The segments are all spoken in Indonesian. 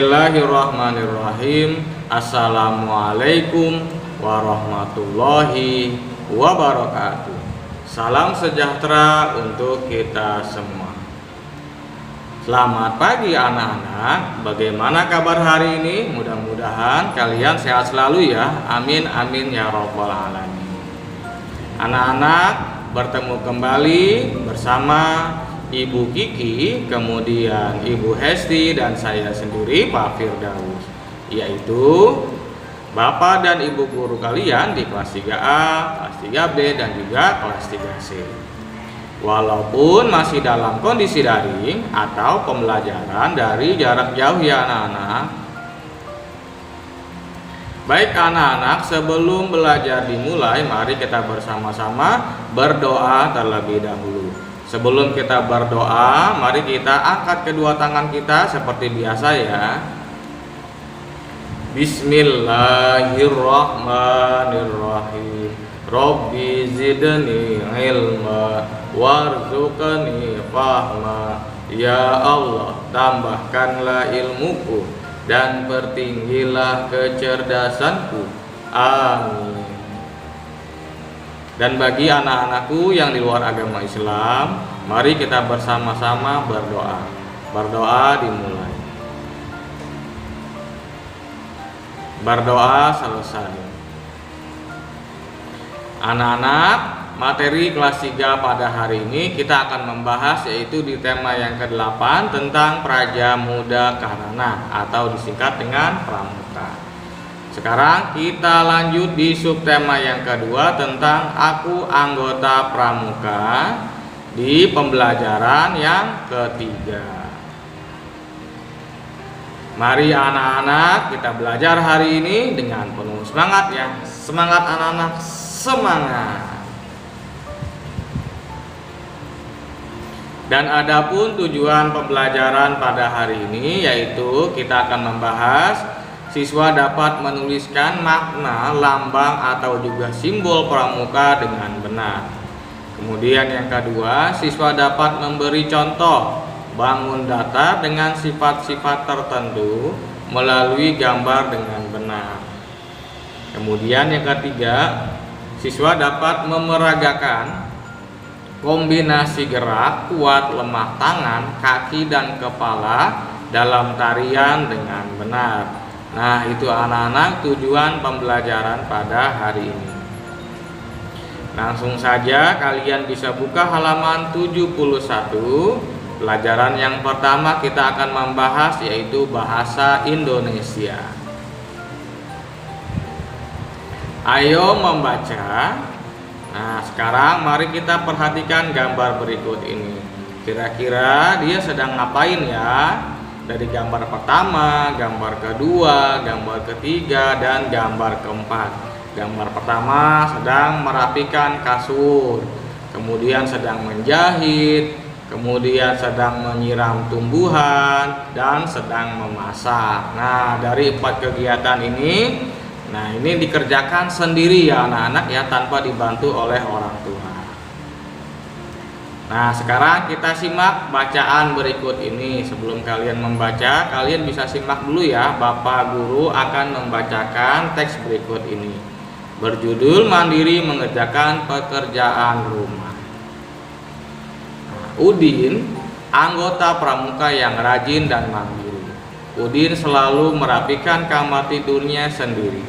Bismillahirrahmanirrahim. Assalamualaikum warahmatullahi wabarakatuh. Salam sejahtera untuk kita semua. Selamat pagi anak-anak. Bagaimana kabar hari ini? Mudah-mudahan kalian sehat selalu ya. Amin amin ya rabbal alamin. Anak-anak, bertemu kembali bersama Ibu Kiki, kemudian Ibu Hesti, dan saya sendiri Pak Firdaus, yaitu Bapak dan Ibu guru kalian di kelas 3A, kelas 3B, dan juga kelas 3C. Walaupun masih dalam kondisi daring atau pembelajaran dari jarak jauh ya anak-anak. Baik anak-anak, sebelum belajar dimulai, mari kita bersama-sama berdoa terlebih dahulu. Sebelum kita berdoa, mari kita angkat kedua tangan kita seperti biasa ya. Bismillahirrahmanirrahim. Rabbi zidni ilma warzuqni fahma. Ya Allah, tambahkanlah ilmuku dan pertinggilah kecerdasanku. Amin. Dan bagi anak-anakku yang di luar agama Islam, mari kita bersama-sama berdoa. Berdoa dimulai. Berdoa selesai. Anak-anak, materi kelas 3 pada hari ini kita akan membahas yaitu di tema yang ke-8 tentang Praja Muda Karana atau disingkat dengan Pramuka. Sekarang kita lanjut di subtema yang kedua tentang aku anggota Pramuka di pembelajaran yang ketiga. Mari anak-anak kita belajar hari ini dengan penuh semangat ya. Semangat anak-anak, semangat. Dan adapun tujuan pembelajaran pada hari ini yaitu kita akan membahas siswa dapat menuliskan makna, lambang, atau juga simbol pramuka dengan benar. Kemudian yang kedua, siswa dapat memberi contoh bangun datar dengan sifat-sifat tertentu melalui gambar dengan benar. Kemudian yang ketiga, siswa dapat memeragakan kombinasi gerak kuat lemah tangan, kaki, dan kepala dalam tarian dengan benar. Nah, itu anak-anak tujuan pembelajaran pada hari ini. Langsung saja kalian bisa buka halaman 71. Pelajaran yang pertama kita akan membahas yaitu bahasa Indonesia. Ayo membaca. Nah, sekarang mari kita perhatikan gambar berikut ini. Kira-kira dia sedang ngapain ya? Dari gambar pertama, gambar kedua, gambar ketiga, dan gambar keempat. Gambar pertama sedang merapikan kasur, kemudian sedang menjahit, kemudian sedang menyiram tumbuhan, dan sedang memasak. Nah, dari 4 kegiatan ini, ini dikerjakan sendiri ya anak-anak ya, tanpa dibantu oleh orang tua. Nah, sekarang kita simak bacaan berikut ini. Sebelum kalian membaca, kalian bisa simak dulu ya. Bapak guru akan membacakan teks berikut ini. Berjudul Mandiri Mengerjakan Pekerjaan Rumah. Udin, anggota pramuka yang rajin dan mandiri. Udin selalu merapikan kamar tidurnya sendiri.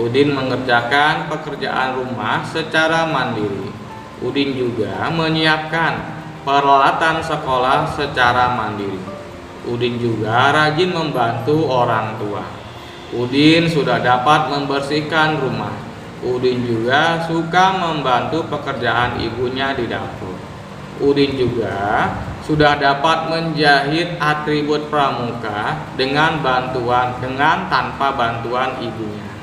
Udin mengerjakan pekerjaan rumah secara mandiri. Udin juga menyiapkan peralatan sekolah secara mandiri. Udin juga rajin membantu orang tua. Udin sudah dapat membersihkan rumah. Udin juga suka membantu pekerjaan ibunya di dapur. Udin juga sudah dapat menjahit atribut pramuka dengan tanpa bantuan ibunya.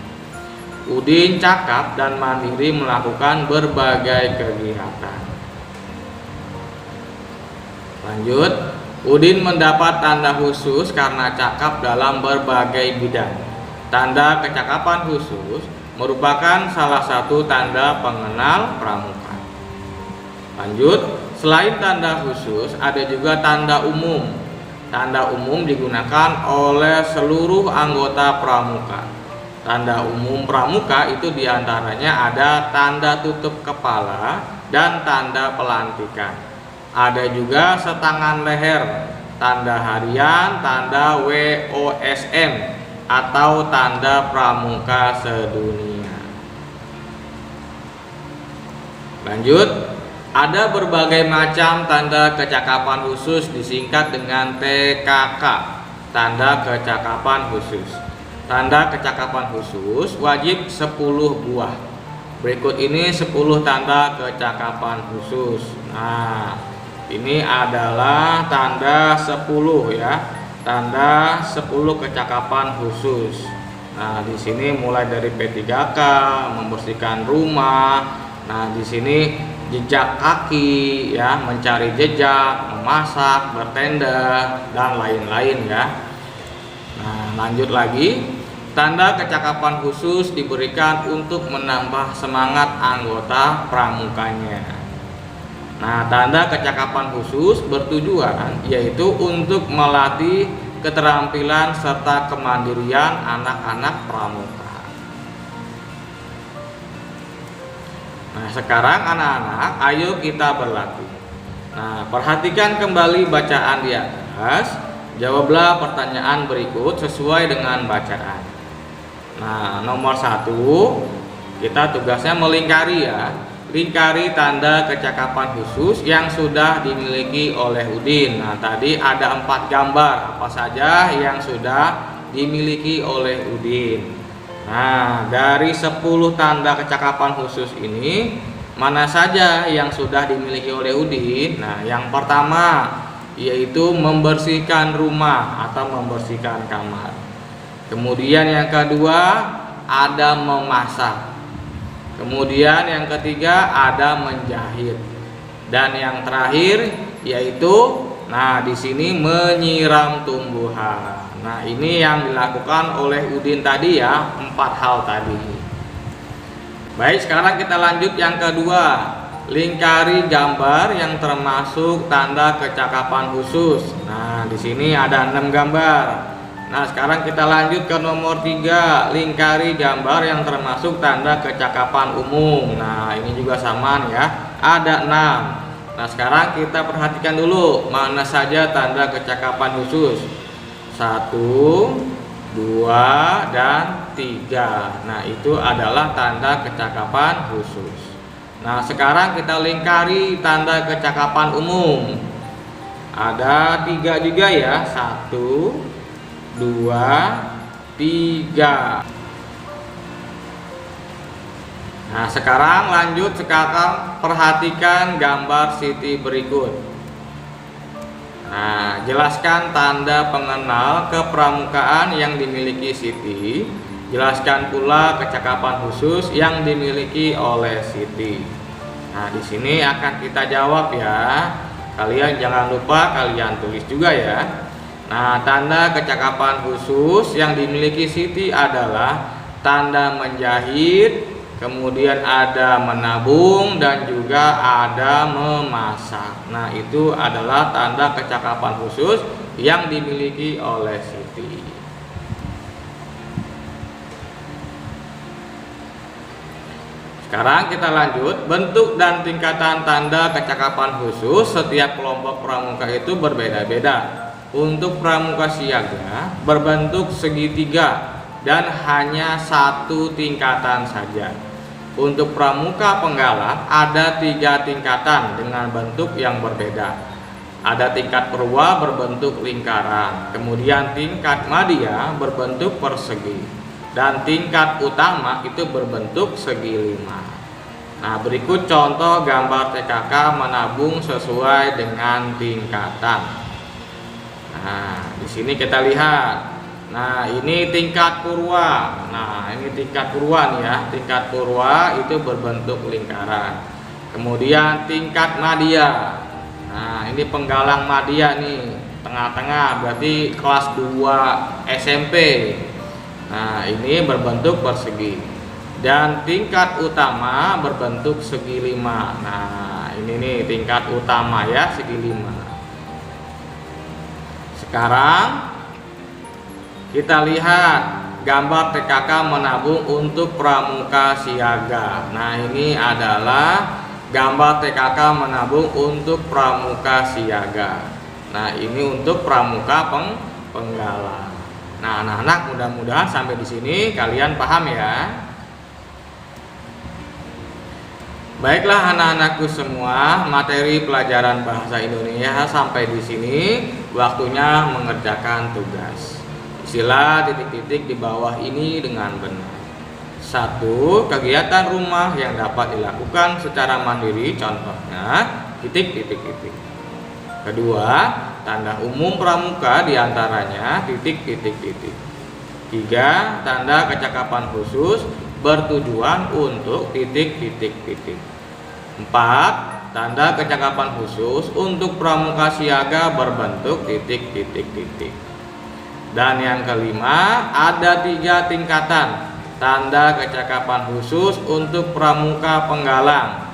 Udin cakap dan mandiri melakukan berbagai kegiatan. Lanjut, Udin mendapat tanda khusus karena cakap dalam berbagai bidang. Tanda kecakapan khusus merupakan salah satu tanda pengenal pramuka. Lanjut, selain tanda khusus ada juga tanda umum. Tanda umum digunakan oleh seluruh anggota pramuka. Tanda umum pramuka itu diantaranya ada tanda tutup kepala dan tanda pelantikan. Ada juga setangan leher, tanda harian, tanda WOSM atau tanda pramuka sedunia. Lanjut, ada berbagai macam tanda kecakapan khusus disingkat dengan TKK, tanda kecakapan khusus. Tanda kecakapan khusus wajib 10 buah. Berikut ini 10 tanda kecakapan khusus. Nah, ini adalah tanda 10 ya. Tanda 10 kecakapan khusus. Nah, di sini mulai dari P3K, membersihkan rumah. Nah, di sini jejak kaki ya, mencari jejak, memasak, bertenda dan lain-lain ya. Nah, lanjut lagi. Tanda kecakapan khusus diberikan untuk menambah semangat anggota pramukanya. Nah, tanda kecakapan khusus bertujuan yaitu untuk melatih keterampilan serta kemandirian anak-anak pramuka. Nah, sekarang anak-anak, ayo kita berlatih. Nah, perhatikan kembali bacaan di atas. Jawablah pertanyaan berikut sesuai dengan bacaan. Nah, nomor 1, kita tugasnya melingkari ya. Lingkari tanda kecakapan khusus yang sudah dimiliki oleh Udin. Nah, tadi ada 4 gambar apa saja yang sudah dimiliki oleh Udin. Nah, dari 10 tanda kecakapan khusus ini, mana saja yang sudah dimiliki oleh Udin? Nah, yang pertama yaitu membersihkan rumah atau membersihkan kamar. Kemudian yang kedua ada memasak. Kemudian yang ketiga ada menjahit. Dan yang terakhir yaitu di sini menyiram tumbuhan. Nah, ini yang dilakukan oleh Udin tadi ya, 4 hal tadi. Baik, sekarang kita lanjut yang kedua. Lingkari gambar yang termasuk tanda kecakapan khusus. Nah, di sini ada 6 gambar. Nah, sekarang kita lanjut ke nomor 3. Lingkari gambar yang termasuk tanda kecakapan umum. Nah, ini juga sama ya. Ada 6. Nah, sekarang kita perhatikan dulu mana saja tanda kecakapan khusus. 1, 2, dan 3. Nah, itu adalah tanda kecakapan khusus. Nah, sekarang kita lingkari tanda kecakapan umum. Ada 3 juga ya. 1, 2, 3. Nah, sekarang perhatikan gambar Siti berikut. Nah, jelaskan tanda pengenal kepramukaan yang dimiliki Siti. Jelaskan pula kecakapan khusus yang dimiliki oleh Siti. Nah, di sini akan kita jawab ya. Kalian jangan lupa kalian tulis juga ya. Nah, tanda kecakapan khusus yang dimiliki Siti adalah tanda menjahit, kemudian ada menabung, dan juga ada memasak. Nah, itu adalah tanda kecakapan khusus yang dimiliki oleh Siti. Sekarang kita lanjut. Bentuk dan tingkatan tanda kecakapan khusus setiap kelompok pramuka itu berbeda-beda. Untuk pramuka siaga berbentuk segitiga dan hanya 1 tingkatan saja. Untuk pramuka penggalak ada 3 tingkatan dengan bentuk yang berbeda. Ada tingkat purwa berbentuk lingkaran, kemudian tingkat madya berbentuk persegi, dan tingkat utama itu berbentuk segi 5. Nah, berikut contoh gambar TKK menabung sesuai dengan tingkatan. Nah, di sini kita lihat. Nah, ini tingkat purwa. Nah, ini tingkat purwa nih ya. Tingkat purwa itu berbentuk lingkaran. Kemudian tingkat madya. Nah, ini penggalang madya nih, tengah-tengah, berarti kelas 2 SMP. Nah, ini berbentuk persegi. Dan tingkat utama berbentuk segi 5. Nah, ini nih tingkat utama ya, segi 5. Sekarang kita lihat gambar TKK menabung untuk pramuka siaga. Nah, ini adalah gambar TKK menabung untuk pramuka siaga. Nah, ini untuk pramuka penggalang. Nah, anak-anak, mudah-mudahan sampai di sini kalian paham ya. Baiklah anak-anakku semua, materi pelajaran bahasa Indonesia sampai di sini, waktunya mengerjakan tugas. Isilah titik-titik di bawah ini dengan benar. 1. Kegiatan rumah yang dapat dilakukan secara mandiri, contohnya titik-titik-titik. 2. Tanda umum pramuka diantaranya titik-titik-titik. 3. Tanda kecakapan khusus bertujuan untuk titik-titik-titik. 4. Tanda kecakapan khusus untuk pramuka siaga berbentuk titik-titik-titik. Dan yang kelima, ada 3 tingkatan tanda kecakapan khusus untuk pramuka penggalang,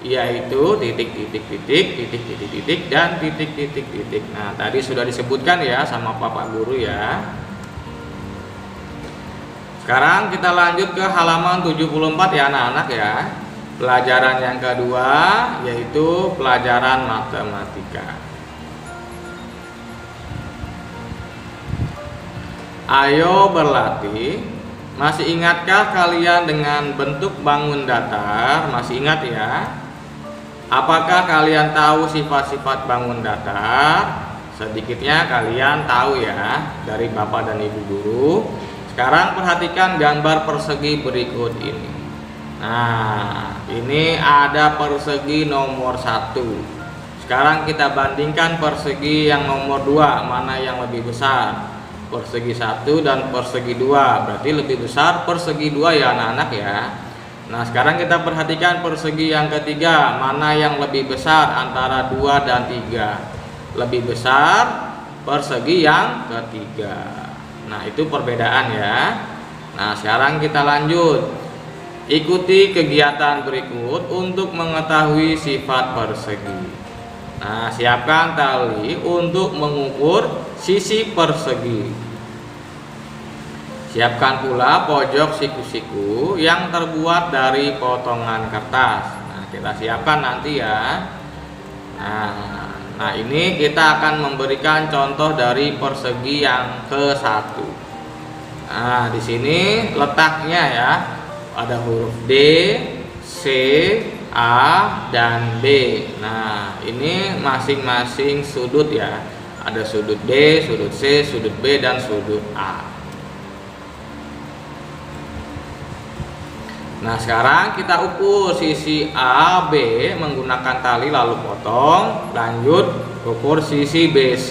yaitu titik-titik-titik, titik-titik-titik, dan titik-titik-titik. Nah, tadi sudah disebutkan ya sama Bapak Guru ya. Sekarang kita lanjut ke halaman 74 ya anak-anak ya. Pelajaran yang kedua yaitu pelajaran matematika. Ayo berlatih. Masih ingatkah kalian dengan bentuk bangun datar? Masih ingat ya? Apakah kalian tahu sifat-sifat bangun datar? Sedikitnya kalian tahu ya dari Bapak dan Ibu Guru. Sekarang perhatikan gambar persegi berikut ini. Nah, ini ada persegi nomor 1. Sekarang kita bandingkan persegi yang nomor 2, mana yang lebih besar? Persegi 1 dan persegi 2, berarti lebih besar persegi 2 ya anak-anak ya. Nah, sekarang kita perhatikan persegi yang ketiga, mana yang lebih besar antara 2 dan 3? Lebih besar persegi yang ketiga. Nah, itu perbedaan ya. Nah, sekarang kita lanjut. Ikuti kegiatan berikut untuk mengetahui sifat persegi. Nah, siapkan tali untuk mengukur sisi persegi. Siapkan pula pojok siku-siku yang terbuat dari potongan kertas. Nah, kita siapkan nanti ya. Nah, ini kita akan memberikan contoh dari persegi yang ke-1. Nah, di sini letaknya ya. Ada huruf D, C, A, dan B. Nah, ini masing-masing sudut ya. Ada sudut D, sudut C, sudut B, dan sudut A. Nah, sekarang kita ukur sisi AB menggunakan tali lalu potong. Lanjut ukur sisi BC,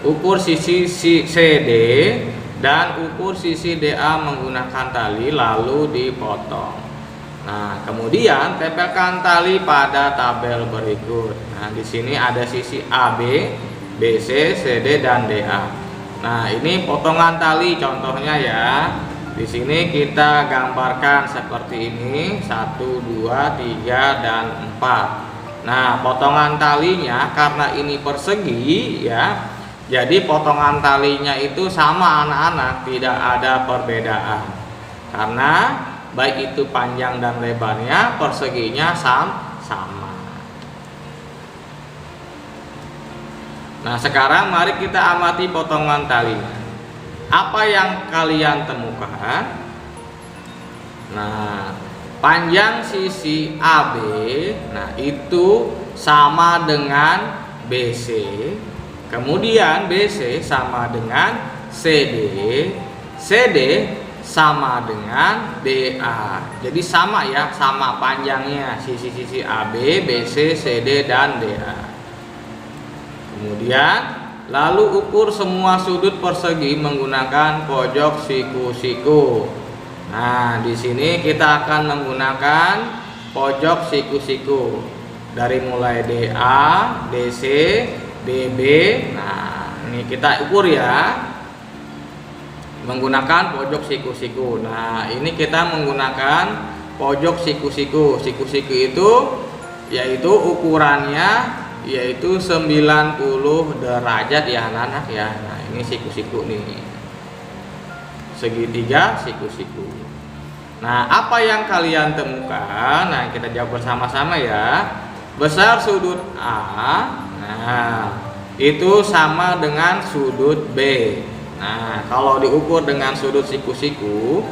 ukur sisi CD, dan ukur sisi DA menggunakan tali lalu dipotong. Nah, kemudian tempelkan tali pada tabel berikut. Nah, di sini ada sisi AB, BC, CD, dan DA. Nah, ini potongan tali contohnya ya. Di sini kita gambarkan seperti ini, 1, 2, 3, dan 4. Nah, potongan talinya karena ini persegi ya, jadi potongan talinya itu sama anak-anak, tidak ada perbedaan. Karena baik itu panjang dan lebarnya, perseginya sama. Nah, sekarang mari kita amati potongan talinya. Apa yang kalian temukan? Nah, panjang sisi AB, nah itu sama dengan BC. Kemudian BC sama dengan CD, CD sama dengan DA. Jadi sama ya, sama panjangnya sisi-sisi AB, BC, CD, dan DA. Kemudian lalu ukur semua sudut persegi menggunakan pojok siku-siku. Nah, di sini kita akan menggunakan pojok siku-siku dari mulai DA, DC, DB. Nah, ini kita ukur ya menggunakan pojok siku-siku. Nah, ini kita menggunakan pojok siku-siku. Siku-siku itu yaitu ukurannya yaitu 90 derajat ya anak-anak ya. Nah, ini siku-siku nih. Segitiga siku-siku. Nah, apa yang kalian temukan? Nah, kita jawab bersama-sama ya. Besar sudut A, nah, itu sama dengan sudut B. Nah, kalau diukur dengan sudut siku-siku,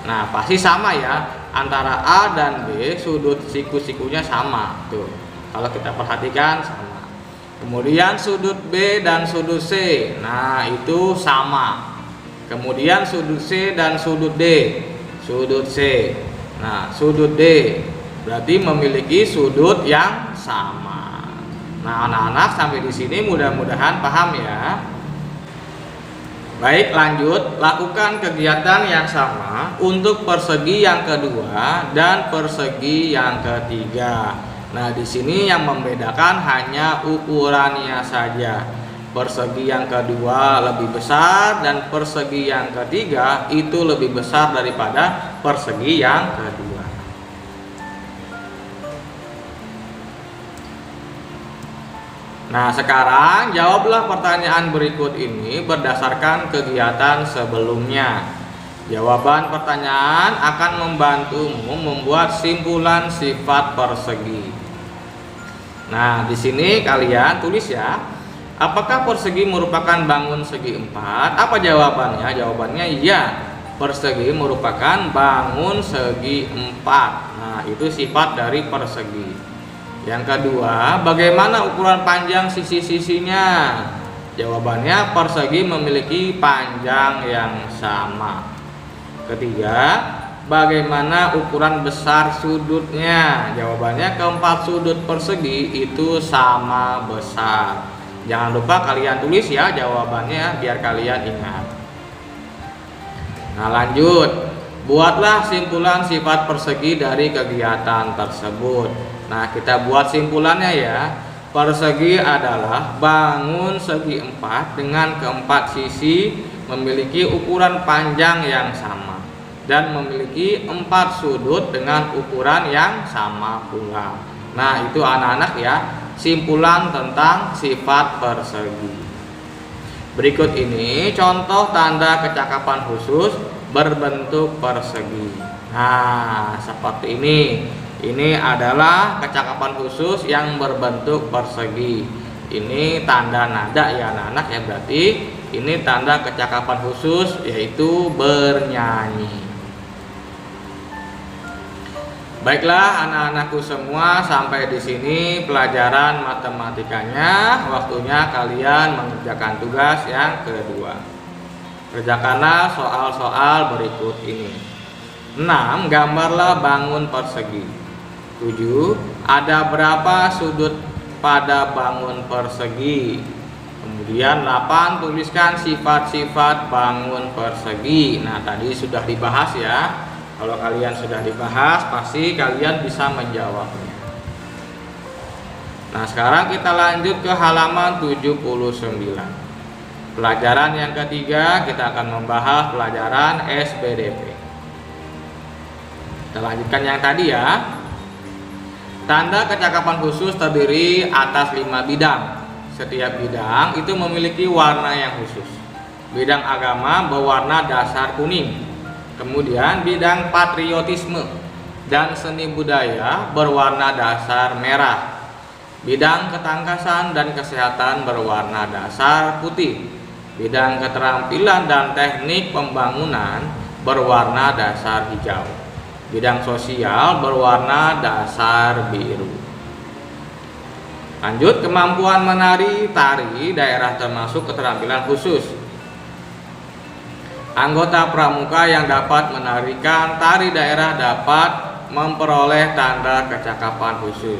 nah pasti sama ya. Antara A dan B, sudut siku-sikunya sama. Tuh, kalau kita perhatikan sama. Kemudian sudut B dan sudut C, nah itu sama. Kemudian sudut C dan sudut D, sudut C. Nah, sudut D berarti memiliki sudut yang sama. Nah, anak-anak sampai di sini mudah-mudahan paham ya. Baik, lanjut lakukan kegiatan yang sama untuk persegi yang kedua dan persegi yang ketiga. Nah, di sini yang membedakan hanya ukurannya saja. Persegi yang kedua lebih besar dan persegi yang ketiga itu lebih besar daripada persegi yang kedua. Nah, sekarang jawablah pertanyaan berikut ini berdasarkan kegiatan sebelumnya. Jawaban pertanyaan akan membantumu membuat simpulan sifat persegi. Nah, di sini kalian tulis ya. Apakah persegi merupakan bangun segi 4? Apa jawabannya? Jawabannya iya. Persegi merupakan bangun segi 4. Nah, itu sifat dari persegi. Yang kedua, bagaimana ukuran panjang sisi-sisinya? Jawabannya persegi memiliki panjang yang sama. Ketiga, bagaimana ukuran besar sudutnya? Jawabannya keempat sudut persegi itu sama besar. Jangan lupa kalian tulis ya jawabannya biar kalian ingat. Nah, lanjut. Buatlah simpulan sifat persegi dari kegiatan tersebut. Nah, kita buat simpulannya ya. Persegi adalah bangun segi 4 dengan keempat sisi memiliki ukuran panjang yang sama dan memiliki 4 sudut dengan ukuran yang sama pula. Nah, itu anak-anak ya, simpulan tentang sifat persegi. Berikut ini contoh tanda kecakapan khusus berbentuk persegi. Nah, seperti ini. Ini adalah kecakapan khusus yang berbentuk persegi. Ini tanda nada ya anak-anak ya, berarti ini tanda kecakapan khusus yaitu bernyanyi. Baiklah anak-anakku semua, sampai di sini pelajaran matematikanya. Waktunya kalian mengerjakan tugas yang kedua. Kerjakanlah soal-soal berikut ini. 6. Gambarlah bangun persegi. 7. Ada berapa sudut pada bangun persegi? Kemudian 8. Tuliskan sifat-sifat bangun persegi. Nah, tadi sudah dibahas ya. Kalau kalian sudah dibahas, pasti kalian bisa menjawabnya. Nah, sekarang kita lanjut ke halaman 79. Pelajaran yang ketiga, kita akan membahas pelajaran SPDP. Kita lanjutkan yang tadi ya. Tanda kecakapan khusus terdiri atas 5 bidang. Setiap bidang itu memiliki warna yang khusus. Bidang agama berwarna dasar kuning. Kemudian bidang patriotisme dan seni budaya berwarna dasar merah. Bidang ketangkasan dan kesehatan berwarna dasar putih. Bidang keterampilan dan teknik pembangunan berwarna dasar hijau. Bidang sosial berwarna dasar biru. Lanjut, kemampuan menari tari daerah termasuk keterampilan khusus. Anggota pramuka yang dapat menarikan tari daerah dapat memperoleh tanda kecakapan khusus.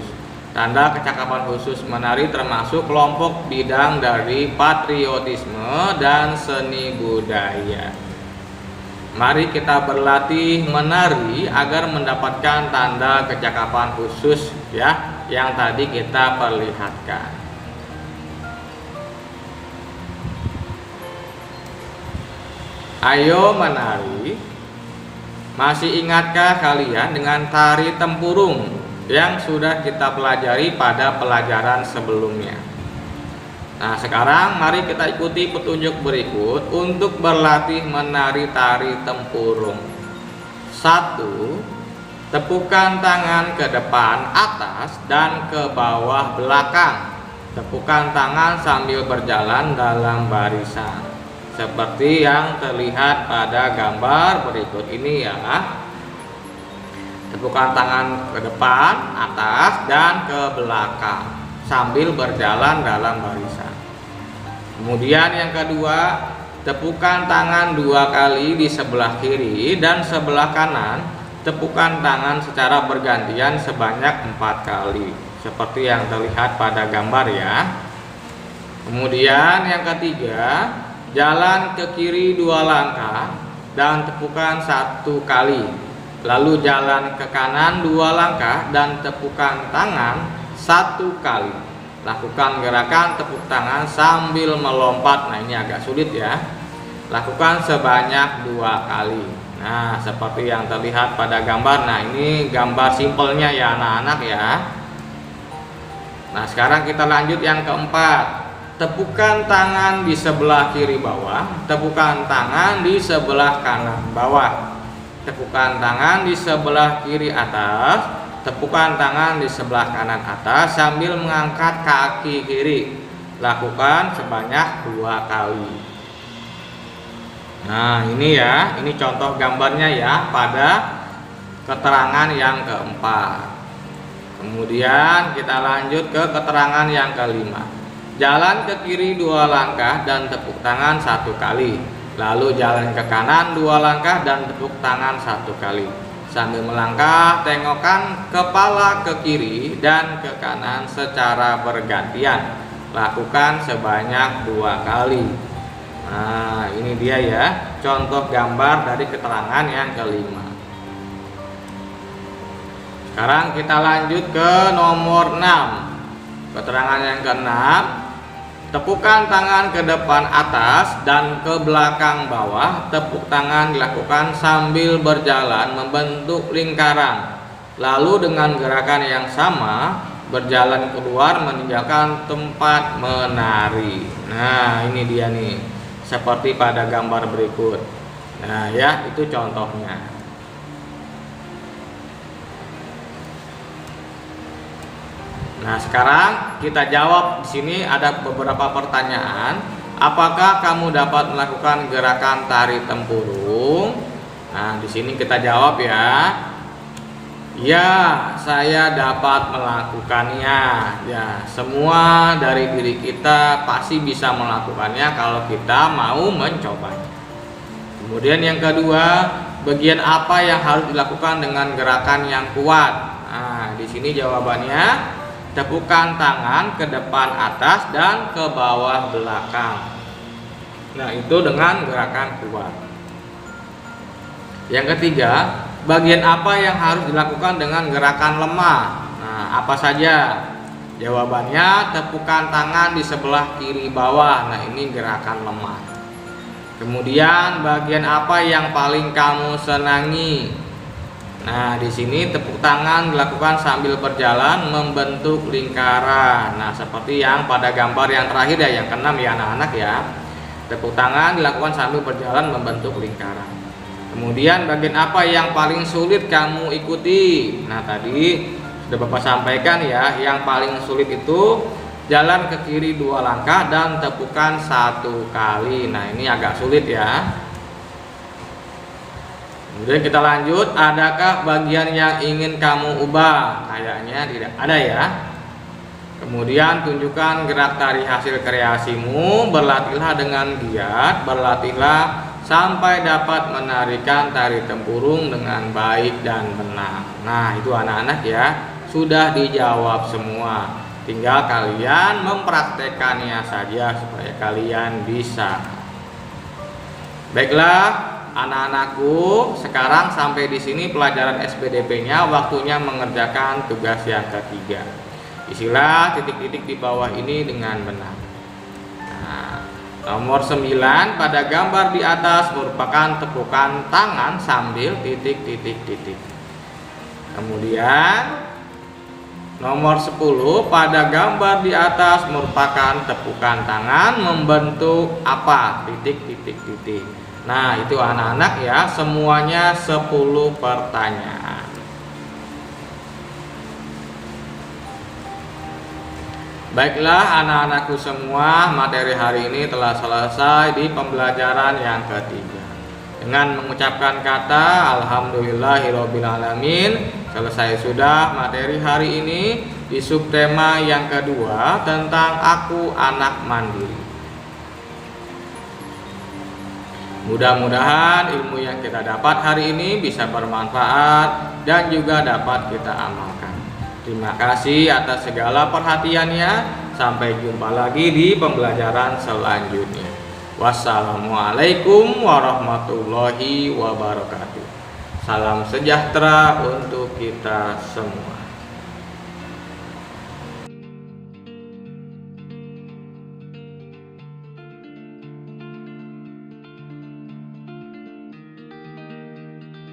Tanda kecakapan khusus menari termasuk kelompok bidang dari patriotisme dan seni budaya. Mari kita berlatih menari agar mendapatkan tanda kecakapan khusus ya yang tadi kita perlihatkan. Ayo menari. Masih ingatkah kalian dengan tari tempurung yang sudah kita pelajari pada pelajaran sebelumnya. Nah, sekarang mari kita ikuti petunjuk berikut untuk berlatih menari tari tempurung. 1. Tepukan tangan ke depan atas dan ke bawah belakang. Tepukan tangan sambil berjalan dalam barisan, seperti yang terlihat pada gambar berikut ini ya. Tepukan tangan ke depan, atas, dan ke belakang sambil berjalan dalam barisan. Kemudian yang kedua, tepukan tangan 2 kali di sebelah kiri dan sebelah kanan. Tepukan tangan secara bergantian sebanyak 4 kali, seperti yang terlihat pada gambar ya. Kemudian yang ketiga, jalan ke kiri 2 langkah dan tepukan 1 kali. Lalu jalan ke kanan 2 langkah dan tepukan tangan 1 kali. Lakukan gerakan tepuk tangan sambil melompat. Nah, ini agak sulit ya. Lakukan sebanyak 2 kali. Nah, seperti yang terlihat pada gambar. Nah, ini gambar simpelnya ya anak-anak ya. Nah, sekarang kita lanjut yang keempat. Tepukan tangan di sebelah kiri bawah, tepukan tangan di sebelah kanan bawah. Tepukan tangan di sebelah kiri atas, tepukan tangan di sebelah kanan atas sambil mengangkat kaki kiri. Lakukan sebanyak 2 kali. Nah, ini ya, ini contoh gambarnya ya pada keterangan yang keempat. Kemudian kita lanjut ke keterangan yang kelima. Jalan ke kiri 2 langkah dan tepuk tangan 1 kali. Lalu jalan ke kanan 2 langkah dan tepuk tangan 1 kali. Sambil melangkah, tengokkan kepala ke kiri dan ke kanan secara bergantian. Lakukan sebanyak 2 kali. Nah, ini dia ya, contoh gambar dari keterangan yang kelima. Sekarang kita lanjut ke nomor 6. Keterangan yang keenam. Tepukan tangan ke depan atas dan ke belakang bawah. Tepuk tangan dilakukan sambil berjalan membentuk lingkaran. Lalu dengan gerakan yang sama, berjalan keluar meninggalkan tempat menari. Nah, ini dia nih, seperti pada gambar berikut. Nah ya, itu contohnya. Nah, sekarang kita jawab. Di sini ada beberapa pertanyaan. Apakah kamu dapat melakukan gerakan tari tempurung? Nah, di sini kita jawab ya. Ya, saya dapat melakukannya. Ya, semua dari diri kita pasti bisa melakukannya kalau kita mau mencobanya. Kemudian yang kedua, bagian apa yang harus dilakukan dengan gerakan yang kuat? Nah, di sini jawabannya tepukan tangan ke depan atas dan ke bawah belakang. Nah, itu dengan gerakan kuat. Yang ketiga, bagian apa yang harus dilakukan dengan gerakan lemah? Nah, apa saja? Jawabannya tepukan tangan di sebelah kiri bawah. Nah, ini gerakan lemah. Kemudian bagian apa yang paling kamu senangi? Nah, di sini tepuk tangan dilakukan sambil berjalan membentuk lingkaran. Nah, seperti yang pada gambar yang terakhir ya, yang keenam ya anak-anak ya. Tepuk tangan dilakukan sambil berjalan membentuk lingkaran. Kemudian bagian apa yang paling sulit kamu ikuti? Nah, tadi sudah Bapak sampaikan ya, yang paling sulit itu jalan ke kiri 2 langkah dan tepukan 1 kali. Nah, ini agak sulit ya. Kemudian kita lanjut, adakah bagian yang ingin kamu ubah? Kayaknya tidak ada ya. Kemudian tunjukkan gerak tari hasil kreasimu, berlatihlah dengan giat, berlatihlah sampai dapat menarikan tari tempurung dengan baik dan benar. Nah, itu anak-anak ya, sudah dijawab semua. Tinggal kalian mempraktekannya saja supaya kalian bisa. Baiklah, anak-anakku, sekarang sampai di sini pelajaran SPDP-nya, waktunya mengerjakan tugas yang ketiga. Isilah titik-titik di bawah ini dengan benar. Nah, nomor 9 pada gambar di atas merupakan tepukan tangan sambil titik-titik-titik. Kemudian Nomor 10, pada gambar di atas merupakan tepukan tangan membentuk apa? Titik, titik, titik. Nah, itu anak-anak ya, semuanya 10 pertanyaan. Baiklah anak-anakku semua, materi hari ini telah selesai di pembelajaran yang ketiga. Dengan mengucapkan kata Alhamdulillahirobbilalamin, selesai sudah materi hari ini di subtema yang kedua tentang aku anak mandiri. Mudah-mudahan ilmu yang kita dapat hari ini bisa bermanfaat dan juga dapat kita amalkan. Terima kasih atas segala perhatiannya. Sampai jumpa lagi di pembelajaran selanjutnya. Wassalamualaikum warahmatullahi wabarakatuh. Salam sejahtera untuk kita semua.